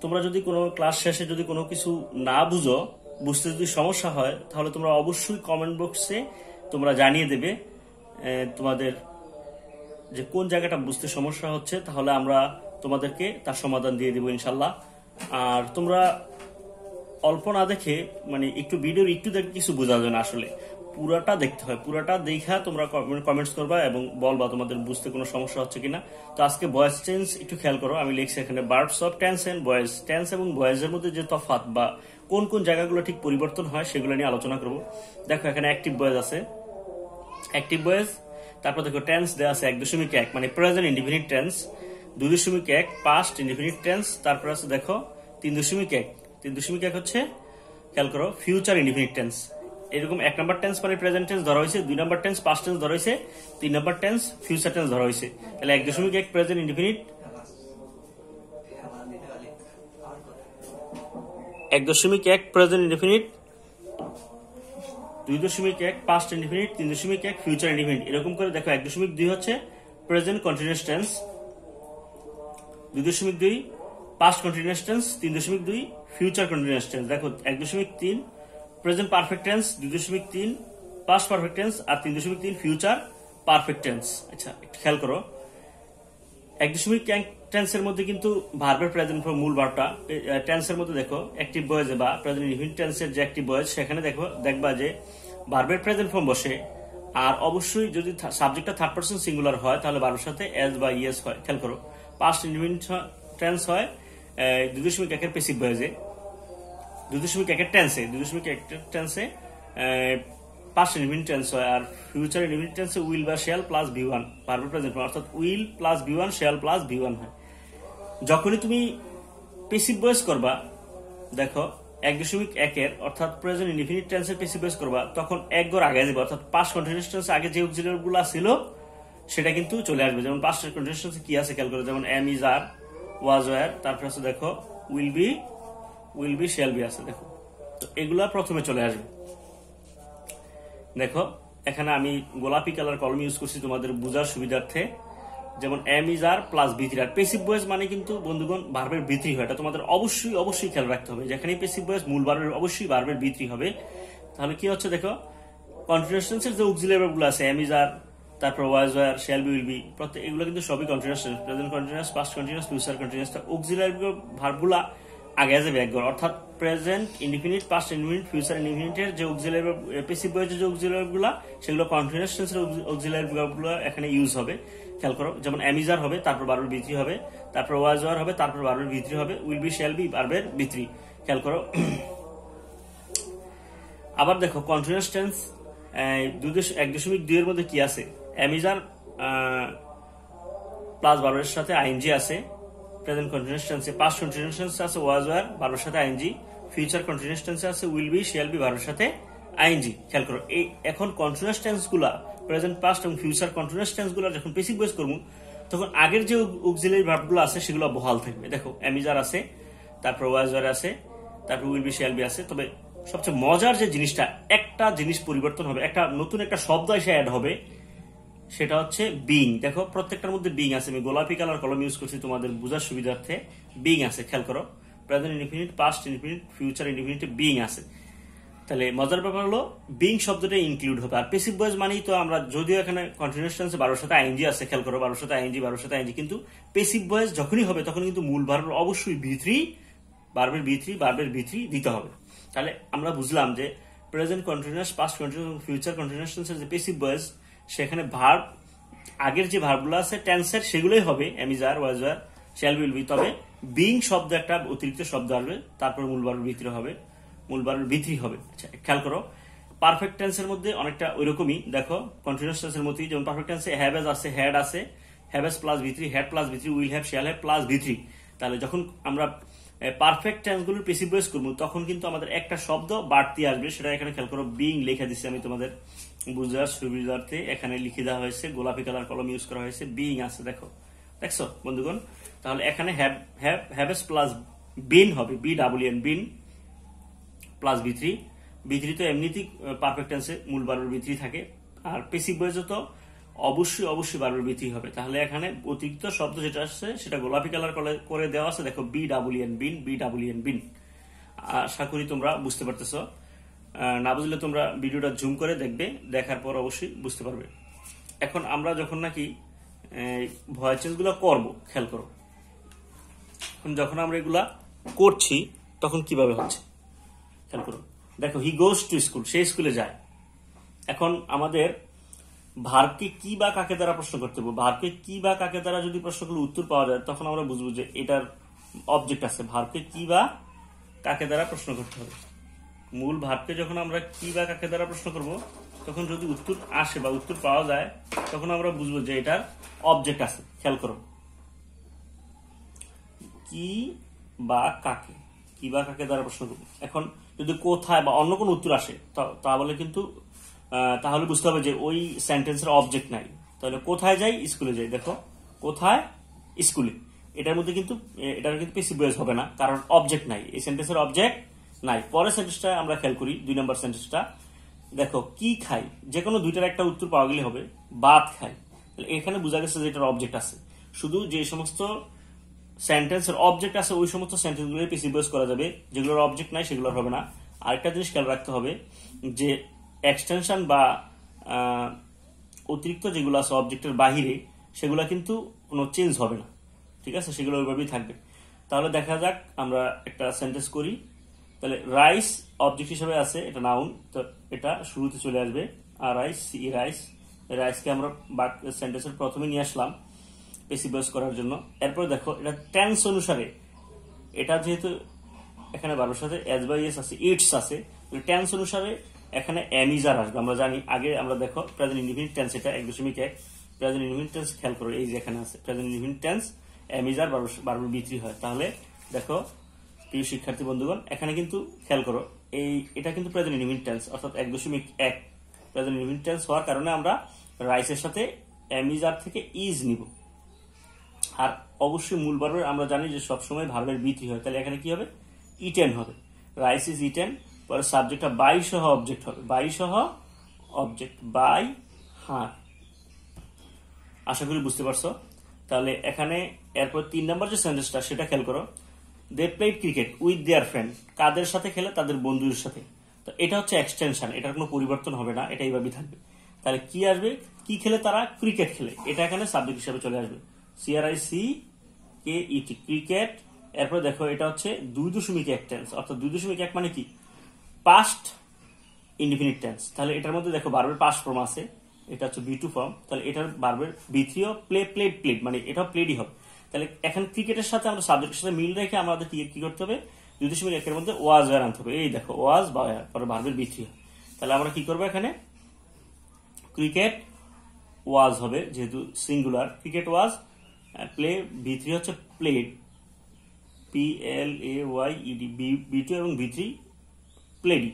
তোমরা যদি কোনো ক্লাস শেষে যদি কোনো কিছু না বুঝো, বুঝতে যদি সমস্যা হয়, তাহলে তোমরা অবশ্যই কমেন্ট বক্সে তোমরা জানিয়ে দেবে তোমাদের যে কোন জায়গাটা বুঝতে সমস্যা হচ্ছে, তাহলে আমরা তোমাদেরকে তার সমাধান দিয়ে দেবো ইনশাল্লাহ। আর তোমরা অল্প না দেখে, মানে একটু ভিডিওর একটু দেখে কিছু বোঝা যায় না, আসলে পুরাটা দেখতে হয়। পুরাটা দেখা তোমরা কমেন্টস করবা এবং বলবা তোমাদের বুঝতে কোনো সমস্যা হচ্ছে কিনা। তো আজকে ভয়েস টেন্স একটু খেয়াল করো, আমি লিখছি এখানে verbs of tense and voice. Tense এবং ভয়েসের মধ্যে যে তফাৎ বা কোন কোন জায়গাগুলো ঠিক পরিবর্তন হয় সেগুলো নিয়ে আলোচনা করব। দেখো এখানে অ্যাক্টিভ ভয়েস আছে, অ্যাক্টিভ ভয়েস। তারপর দেখো টেন্স দেওয়া আছে 1.1 মানে present indefinite tense, 2.1 past indefinite tense. তারপর আছে দেখো 3.1 হচ্ছে, খেয়াল করো, ফিউচার ইনডিফিনিট টেন্স। এরকম 1 নম্বর টেন্স মানে প্রেজেন্ট টেন্স ধরা হয়েছে, 2 নম্বর টেন্স পাস্ট টেন্স ধরা হয়েছে, 3 নম্বর টেন্স ফিউচার টেন্স ধরা হয়েছে। তাহলে 1.1 present indefinite, 1.1 present indefinite, 2.1 past indefinite, 3.1 future indefinite. এরকম করে দেখো 1.2 হচ্ছে present continuous tense, 2.2 past continuous tense, 3.2 future continuous tense. দেখো 1.3 present perfect tense, 2.3 past perfect tense, আর 3.3 ফিউচার পারফেক্ট টেন্স। আচ্ছা খেয়াল করো 1.1 টেন্সের মধ্যে কিন্তু ভার্বের প্রেজেন্ট ফর্ম মূল ভার্বটা টেন্সের মধ্যে দেখো অ্যাক্টিভ ভয়েস বা প্রেজেন্ট ইনডিফিনিট টেন্সের যে অ্যাক্টিভ ভয়েস, সেখানে দেখবা যে ভার্বের প্রেজেন্ট ফর্ম বসে। আর অবশ্যই যদি সাবজেক্টটা থার্ড পারসন সিঙ্গুলার হয় তাহলে ভার্বের সাথে এস বা ইএস হয়। খেয়াল করো পাস্ট ইনডিফিনিট টেন্স হয় 2.1 এর প্যাসিভ ভয়েসে, 2.1 টেন্সে, 2.1 টেন্সে পাস্ট ইনডিফিনিট টেন্স হয়। আর ফিউচার ইনডিফিনিট টেন্সে উইল বা শ্যাল প্লাস ভি1 ভার্বের প্রেজেন্ট ফর্ম, অর্থাৎ will plus V1 shall plus V1 হয়। যখনই তুমি প্যাসিভ ভয়েস করবা, দেখো 1.1 এর অর্থাৎ প্রেজেন্ট ইনডিফিনিট টেন্সের প্যাসিভ ভয়েস করবা, তখন এক ঘর আগে যাবে, অর্থাৎ পাস্ট কন্টিনিউয়াস টেন্সে আগে যে অক্সিলারি গুলো ছিল সেটা কিন্তু চলে আসবে। যেমন পাস্ট কন্টিনিউয়াস টেন্সে কি আছে খেয়াল করো, যেমন am, is, are, was, were. তারপর আছে দেখো উইল বি শ্যাল বি আছে। দেখো তো এগুলা প্রথমে চলে আসবে। দেখো এখানে আমি গোলাপি কালার কলম ইউজ করছি তোমাদের বোঝার সুবিধার্থে। যেমন এম, ইজ, আর প্লাস ভি3। আর প্যাসিভ ভয়েস মানে কিন্তু বন্ধুগণ ভার্বের ভি3 হয়, এটা তোমাদের অবশ্যই খেয়াল রাখতে হবে। যেখানে প্যাসিভ ভয়েস মূল ভার্বের অবশ্যই ভার্বের ভি3 হবে। তাহলে কি হচ্ছে দেখো কন্টিনিউয়াস টেন্সের যে অক্সিলারি ভার্বগুলো আছে এম, ইজ, আর, তারপর was, were, shall be, will be, প্রত্যেক এগুলো কিন্তু সবই continuous tense, present continuous, past continuous, future continuous. Auxiliary ভার্বগুলো আগে যাবে একবার, অর্থাৎ present indefinite, past indefinite, future ইনডিফিনিটের যে অক্সিলারি প্যাসিভ ভয়েসের যে অক্সিলারি ভার্বগুলো সেগুলো কন্টিনিউয়াস টেন্সের অক্সিলারি ভার্বগুলো এখানে ইউজ হবে। খেয়াল করো যেমন অ্যামিজার হবে, তারপর ভার্বের ভি3 হবে, তারপর ওয়াজ, ওয়্যার হবে, তারপর ভার্বের ভি3 হবে, উইল বি শ্যাল বি ভার্বের ভি3। খেয়াল করো আবার দেখো কন্টিনিউয়াস টেন্স 1.2 এর মধ্যে কি আছে, অ্যামিজার প্লাস ভার্বের সাথে আইএনজি আছে প্রেজেন্ট কন্টিনিউয়াস টেন্সে, পাস্ট কন্টিনিউয়াস টেন্সে আছে ওয়াজ, ওয়্যার ভার্বের সাথে আইএনজি, ফিউচার কন্টিনিউয়াস টেন্সে আছে উইল বি শ্যাল বি ভার্বের সাথে আইএনজি। খেয়াল করো এই এখন কন্টিনিউয়াস টেন্সগুলা প্রেজেন্ট, পাস্ট এবং ফিউচার কন্টিনিউয়াস টেন্সগুলো যখন প্যাসিভ ভয়েস করব, তখন আগের যে অক্সিলারি ভার্বগুলো আছে সেগুলো বহাল থাকবে। দেখো অ্যামিজার আছে, তারপর ওয়াজ, ওয়্যার আছে, তারপর উইল বি শ্যাল বি আছে। তবে সবচেয়ে মজার যে জিনিসটা, একটা জিনিস পরিবর্তন হবে, একটা নতুন একটা শব্দ এসে অ্যাড হবে, সেটা হচ্ছে বিং। দেখো প্রত্যেকটার মধ্যে বিং আছে, আমি গোলাপি কালার কলম ইউজ করছি তোমাদের বোঝার সুবিধার্থে। বিং আছে, খেয়াল করো present indefinite, past indefinite, future ইনডিফিনিটে বিং আছে। তাহলে মজার ব্যাপার হলো বিং শব্দটা ইনক্লুড হবে। আর প্যাসিভ ভয়েস মানেই তো আমরা, যদিও এখানে কন্টিনিউয়াস টেন্সে ভার্বের সাথে আইএনজি আছে, খেয়াল করো ভার্বের সাথে আইএনজি, কিন্তু প্যাসিভ ভয়েস যখনই হবে তখন কিন্তু মূল ভার্বের অবশ্যই ভার্বের ভি3 দিতে হবে। তাহলে আমরা বুঝলাম যে present continuous, past continuous, future continuous টেন্সের যে প্যাসিভ ভয়েস, সেখানে ভার্ব আগের যে ভার্বগুলো আছে টেন্সের সেগুলোই হবে am, is, are, was, were, shall be, will be. তবে বিং শব্দ একটা অতিরিক্ত শব্দ আসবে, তারপর মূল ভার্বের ভি3 হবে। আচ্ছা খেয়াল করো পারফেক্ট টেন্সের মধ্যে অনেকটা ওইরকমই। দেখো কন্টিনিউয়াস টেন্সের মধ্যেই, যেমন পারফেক্ট টেন্সে হ্যাভ এজ আছে, হ্যাভ এজ প্লাস ভি3, হ্যাড প্লাস ভি3, will have, shall have plus ভি3। তাহলে যখন আমরা পারফেক্ট টেন্সগুলোর প্যাসিভ ভয়েস করবো, তখন কিন্তু আমাদের একটা শব্দ বাড়তি আসবে, সেটা এখানে খেয়াল করো বিং লেখা দিচ্ছি আমি তোমাদের বুঝার সুবিধার্থে। এখানে লিখে দেওয়া হয়েছে, গোলাপি কালার কলম ইউজ করা হয়েছে, বিং আছে। দেখছো বন্ধুগণ, তাহলে এখানে হ্যাভ এজ প্লাস বিন হবে, BEEN বিন প্লাস ভি3 তো এমনিতেই পারফেক্ট টেন্সে মূল ভার্বের ভি3 থাকে। আর প্যাসিভ ভয়েসে তো অবশ্যই অবশ্যই ভার্বের বৃদ্ধি হবে। তাহলে এখানে অতিরিক্ত শব্দ যেটা আসছে সেটা গোলাপি কালার করে দেওয়া আছে, দেখো BWN বিন, BWN বিন। আশা করি তোমরা বুঝতে পারতেছো। না বুঝলে তোমরা ভিডিওটা জুম করে দেখবে, দেখার পর অবশ্যই বুঝতে পারবে। এখন আমরা যখন নাকি ভয়েস চেঞ্জ গুলো করবো, খেয়াল করো, যখন আমরা এগুলা করছি তখন কিভাবে হচ্ছে খেয়াল করো। দেখো হি গোজ টু স্কুল, সে স্কুলে যায়। এখন আমাদের ভার্বকে কি বা কাকে দ্বারা প্রশ্ন করতে হবে। ভার্বকে কি বা কাকে দ্বারা যদি প্রশ্ন করলে উত্তর পাওয়া যায়, তখন আমরা বুঝবো যে এটার অবজেক্ট আছে। ভার্বকে কি বা কাকে দ্বারা প্রশ্ন করতে হবে। মূল ভার্বকে যখন আমরা কি বা কাকে দ্বারা প্রশ্ন করব, তখন যদি উত্তর আসে বা উত্তর পাওয়া যায়, তখন আমরা বুঝবো যে এটার অবজেক্ট আছে। খেয়াল করো, কি বা কাকে, কি বা কাকে দ্বারা প্রশ্ন করবো। এখন যদি কোথায় বা অন্য কোনো উত্তর আসে, তাহলে কিন্তু তাহলে বুঝতে হবে যে ওই সেন্টেন্সের অবজেক্ট নাই। তাহলে কোথায় যাই, স্কুলে যাই। দেখো কোথায়, স্কুলে, এটার মধ্যে কিন্তু এটার কিন্তু প্যাসিভ ভয়েস হবে না, কারণ অবজেক্ট নাই, এই সেন্টেন্সের অবজেক্ট নাই। পরের সেন্টেন্সটা আমরা খেয়াল করি, 2 নম্বর সেন্টেন্সটা। দেখো কি খাই, যে কোনো দুইটার একটা উত্তর পাওয়া গেলে হবে ভাত খাই। তাহলে এখানে বোঝা গেছে যে এটার অবজেক্ট আছে। শুধু যে সমস্ত সেন্টেন্সের অবজেক্ট আছে ওই সমস্ত সেন্টেন্স গুলো প্যাসিভ ভয়েস করা যাবে, যেগুলোর অবজেক্ট নাই সেগুলোর হবে না। আরেকটা জিনিস খেয়াল রাখতে হবে যে এক্সটেনশন বা অতিরিক্ত যেগুলো আছে অবজেক্টের বাহিরে, সেগুলো কিন্তু কোনো চেঞ্জ হবে না, ঠিক আছে, সেগুলো ওইভাবেই থাকবে। তাহলে দেখা যাক আমরা একটা সেন্টেন্স করি। তাহলে রাইস অবজেক্ট হিসেবে আছে, এটা নাউন, তো এটা শুরুতে চলে আসবে। আর রাইস, সি রাইস, রাইসকে আমরা সেন্টেন্সের প্রথমে নিয়ে আসলাম প্যাসিভ ভয়েস করার জন্য। এরপর দেখো এটা টেন্স অনুসারে, এটা যেহেতু এখানে ভার্বের সাথে এস বাই এস আছে, ইটস আছে, টেন্স অনুসারে এখানে এমিজার আসবে। আমরা জানি আগে আমরা দেখো প্রেজেন্ট ইনডিফিনিট টেন্স, এটা 1.1 প্রেজেন্ট ইনডিফিনিট টেন্স খেয়াল করো, এই যে এখানে আছে প্রেজেন্ট ইনডিফিনিট টেন্স, এমিজার ভার্বের বৃদ্ধি হয়। তাহলে দেখো প্রিয় শিক্ষার্থী বন্ধুগণ, এখানে কিন্তু খেয়াল করো এটা কিন্তু প্রেজেন্ট ইনডিফিনিট টেন্স, অর্থাৎ 1.1 প্রেজেন্ট ইনডিফিনিট টেন্স হওয়ার কারণে আমরা রাইসের সাথে এমিজার থেকে ইজ নিব। আর অবশ্যই মূল ভার্বের আমরা জানি যে সবসময় ভার্বের বৃদ্ধি হয়। তাহলে এখানে কি হবে, ইটেন হবে, রাইস ইজ ইটেন। পরে সাবজেক্টটা বাই সহ অবজেক্ট হবে, বাই সহ অবজেক্ট, বাই হার। আশা করি বুঝতে পারছো। তাহলে এখানে এরপর 3 নম্বর যে সেন্টেন্সটা সেটা খেয়াল করো, they played cricket with their friend, কাদের সাথে খেলে, তাদের বন্ধুদের সাথে। তো এটা হচ্ছে এক্সটেনশন, এটার কোনো পরিবর্তন হবে না, এটা এইভাবেই থাকবে। তাহলে কি আসবে, কি খেলে তারা, ক্রিকেট খেলে, এটা এখানে সাবজেক্ট হিসেবে চলে আসবে, CRICKET, ক্রিকেট। এরপর দেখো এটা হচ্ছে 2.1 টেন্স, অর্থাৎ 2.1 মানে কি, পাস্ট ইনডিফিনিট টেন্স। তাহলে এটার মধ্যে দেখো ভার্বের পাস্ট ফর্ম আছে, এটা হচ্ছে B2 ফর্ম। তাহলে এটার ভার্বের B3 প্লেড, মানে এটা প্লেডই হবে। তাহলে এখন ক্রিকেটের সাথে আমরা সাবজেক্টের সাথে মিল রেখে আমাদের কি করতে হবে, 2.1 এর মধ্যে ওয়াজ ওয়্যার আনতে হবে। এই দেখো ওয়াজ বা পরে ভার্বের B3। তাহলে আমরা কি করবো, এখানে ক্রিকেট ওয়াজ হবে, যেহেতু singular, cricket was, play B3 হচ্ছে প্লেড, PLAYED, B2 এবং B3 প্লেডি,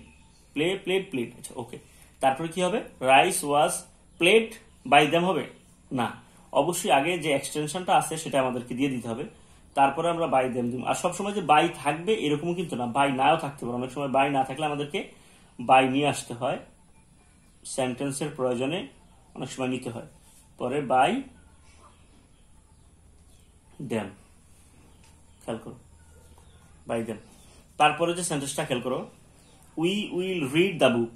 প্লেড। আচ্ছা ওকে। তারপরে কি হবে, rice was played by them হবে না, অবশ্যই আগে যে এক্সটেনশনটা আছে সেটা আমাদেরকে দিয়ে দিতে হবে, তারপরে আমরা বাই দেম দিব। আর সবসময় যে বাই থাকবে এরকমও কিন্তু না, বাই নাও থাকতে পারে। অনেক সময় বাই না থাকলে আমাদেরকে বাই নিয়ে আসতে হয়, সেন্টেন্সের প্রয়োজনে অনেক সময় নিতে হয়। পরে বাই দেম, খেয়াল করো, বাই দেম। তারপরে যে সেন্টেন্সটা খেয়াল করো, we will read the book,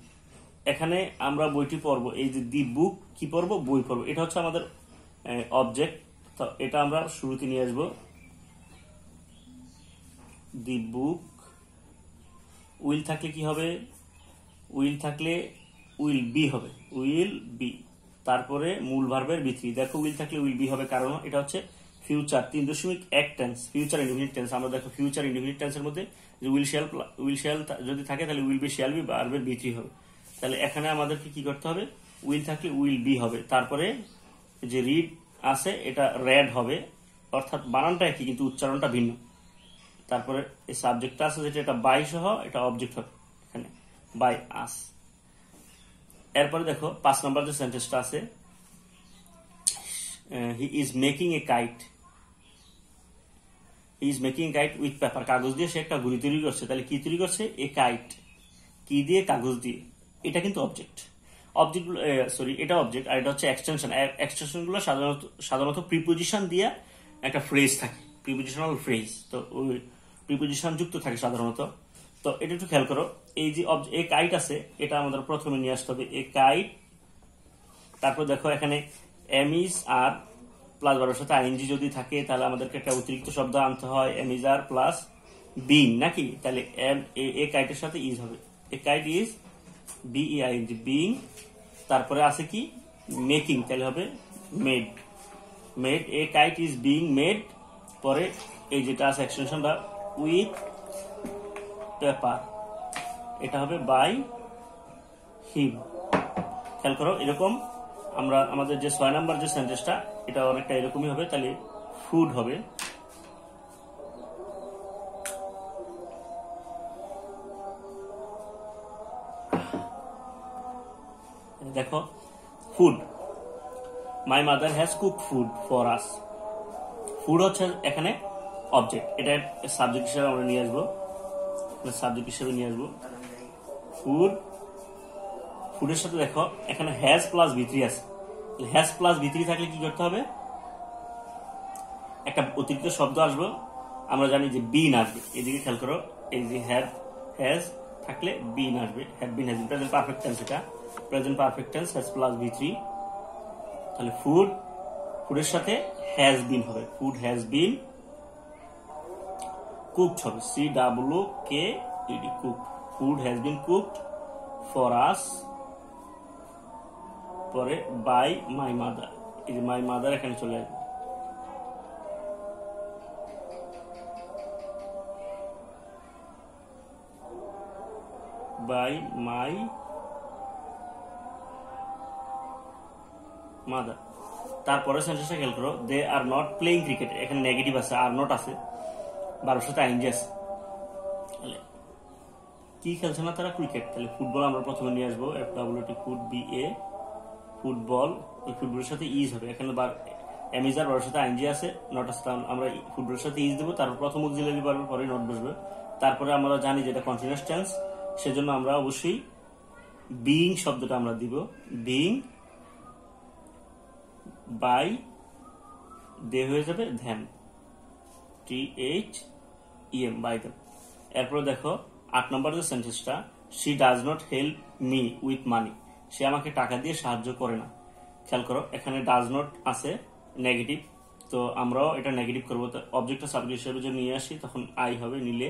এখানে আমরা বইটি পড়বো। এই যে দি বুক, কি পড়বো, বই পড়বো, এটা হচ্ছে আমাদের অবজেক্ট। তো এটা আমরা শুরুতে নিয়ে আসবো, দি বুক। উইল থাকলে কি হবে, উইল থাকলে উইল বি হবে, উইল বি। তারপরে মূল ভার্বের B3, দেখো উইল থাকলে উইল বি হবে, কারণ এটা হচ্ছে future 3.1 tense, future indefinite tense. আমরা দেখো ফিউচার ইনডিফিনিট টেন্সের মধ্যে যে উইল শ্যাল যদি থাকে তাহলে উইল বি শ্যাল বি ভার্বের B3 হবে। তাহলে এখানে আমাদেরকে কি করতে হবে, উইল থাকলে উইল বি হবে। তারপরে যে রিড আছে এটা রেড হবে, অর্থাৎ বানানটা একই কিন্তু উচ্চারণটা ভিন্ন। তারপরে এই সাবজেক্টটা আছে যেটা, এটা বাই সহ, এটা অবজেক্ট হবে এখানে, বাই আস। এরপরে দেখো 5 নম্বর যে সেন্টেন্সটা আছে, he is making a kite, he is making a kite with paper, কাগজ দিয়ে সে একটা ঘুড়ি তৈরি করছে। তাহলে কি তৈরি করছে, এ কাইট, কি দিয়ে, কাগজ দিয়ে, এটা কিন্তু অবজেক্ট। অবজেক্ট সরি এটা অবজেক্ট আর এটা হচ্ছে এক্সটেনশন। এক্সটেনশন গুলো সাধারণত প্রিপোজিশন দিয়ে একটা ফ্রেজ থাকে, প্রিপোজিশনাল ফ্রেজ, তো ওই প্রিপোজিশন যুক্ত থাকে সাধারণত। তো এটা একটু খেয়াল করো, এই যে এ কাইট আছে এটা আমাদের প্রথমে নিয়ে আসতে হবে, এ কাইট। তারপর দেখো এখানে এম ইজ আর প্লাস ভার্বের সাথে আইএনজি যদি থাকে তাহলে আমাদেরকে একটা অতিরিক্ত শব্দ আনতে হয়, am is are plus being নাকি, তাহলে এ কাইটের সাথে ইজ হবে, a kite is B E I N G being. তারপরে আছে কি মেকিং, তাহলে হবে made, made, a kite is being made. পরে এই যেটা আছে এক্সটেনশনটা উইথ পেপার, এটা হবে বাই হিম। খেয়াল করো এরকম আমরা আমাদের যে 6 নাম্বার যে সেন্টেন্সটা এটা অনেকটা এরকমই হবে, তাহলে ফুড হবে, দেখো food, my mother has cooked food for us. Food হচ্ছে এখানে অবজেক্ট, এটা সাবজেক্ট হিসেবে আমরা নিয়ে আসবো, সাবজেক্ট হিসেবে নিয়ে আসবো ফুড। ফুডের সাথে দেখো এখানে হ্যাজ প্লাস ভিত্রি আছে, হ্যাজ প্লাস ভিত্রি থাকলে কি করতে হবে, একটা অতিরিক্ত শব্দ আসবো, আমরা জানি যে বিন আসবে, এদিকে খেয়াল করো, এই যে হ্যাজ থাকলে বিন আসবে, have been has been, present perfect tense, এটা present perfect tense, has plus ভিত্রি, তাহলে ফুড, ফুডের সাথে হ্যাজ বিন হবে, ফুড হ্যাজ বিন কুকড হবে, CWKED cooked, food has been cooked for us. পরে বাই মাই মাদার, এই যে মাই মাদার এখানে চলে আসবে, বাই মাই মাদার। তারপরে সেন্টেন্সটা খেয়াল করো, দে আর নট প্লেইং ক্রিকেট, এখানে নেগেটিভ আছে, আর নট আছে, ভার্বের সাথে আইএনজি আছে, কি খেলছে না তারা, ক্রিকেট, তাহলে ফুটবল আমরা প্রথমে নিয়ে আসবো, FWT ফুড BA ফুটবল, এই ফুটবলের সাথে ইজ হবে, এখানে এমিজার ভার্বের সাথে আইএনজি আছে, নট আছে, আমরা ফুটবলের সাথে ইজ দেবো, তারপর প্রথম অক্সিলারি ভার্বের পরে নট বসবে। তারপরে আমরা জানি যেটা কন্টিনিউয়াস টেন্স, সেজন্য আমরা অবশ্যই বিং শব্দটা আমরা দিব, বিং বাই দে হয়ে যাবে ধ্যান, THEM বাই দেম। এরপরে দেখো 8 নম্বর যে সেন্টেন্সটা, she does not help me with money, সে আমাকে টাকা দিয়ে সাহায্য করে না। খেয়াল করো এখানে ডাজ নট আছে নেগেটিভ, তো আমরাও এটা নেগেটিভ করবো, অবজেক্টটা সাবজেক্ট হিসেবে যদি নিয়ে আসি তখন আই হবে, নিলে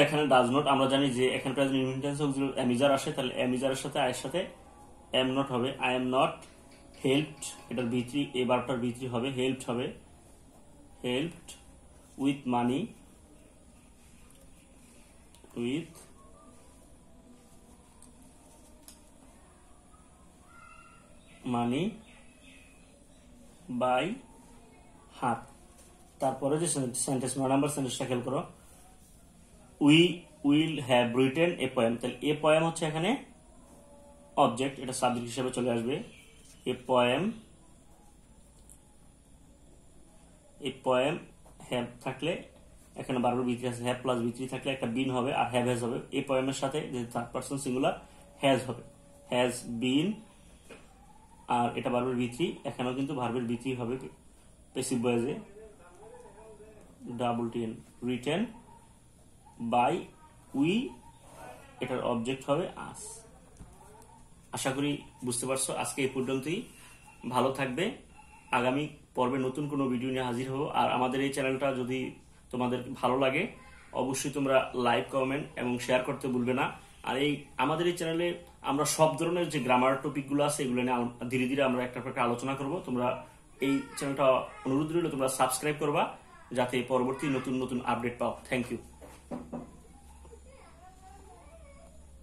এখানে ডাজ নট, আমরা জানি যে এখানে প্রেজেন্ট ইনডিফিনিট টেন্সে এমিজার আসে, তাহলে এমিজারের সাথে আয়ের সাথে এম নট হবে, আই এম নট হেল্পড, এটার ভিত্রি, এই ভার্বটার ভিত্রি হবে, হেল্পড হবে, helped with money, with money by হাত। তারপরে যে সেন্টেন্স 9 নাম্বার সেন্টেন্সটা খেয়াল করো, we will have written a poem, তাহলে এ পোয়েম হচ্ছে এখানে অবজেক্ট, এটা সাবজেক্ট হিসেবে চলে আসবে, এ পোয়েম, এই পোয়েম হ্যাভ থাকলে এখানে ভার্বের ভিত্তি আছে, হ্যাভ প্লাস ভিত্তি থাকলে একটা বিন হবে আর হ্যাভ হ্যাজ হবে, এই পোয়েমের সাথে যে থার্ড পারসন সিঙ্গুলার হ্যাজ হবে, হ্যাজ বিন, আর এটা ভার্বের ভিত্তি, এখানেও কিন্তু ভার্বের ভিত্তি হবে প্যাসিভ ভয়েসে, TN রিটেন বাই উই, এটার অবজেক্ট হবে আস। আশা করি বুঝতে পারছো, আজকে এই পর্যন্তই, ভালো থাকবে, আগামী পর্বে নতুন কোনো ভিডিও নিয়ে হাজির হবো। আর আমাদের এই চ্যানেলটা যদি তোমাদের ভালো লাগে অবশ্যই তোমরা লাইক, কমেন্ট এবং শেয়ার করতে ভুলবে না। আর এই আমাদের এই চ্যানেলে আমরা সব ধরনের যে গ্রামার টপিকগুলো আছে এগুলো নিয়ে ধীরে ধীরে আমরা একটা আলোচনা করব। তোমরা এই চ্যানেলটা অনুরোধ রইল তোমরা সাবস্ক্রাইব করবা যাতে পরবর্তী নতুন নতুন আপডেট পাও। Thank you.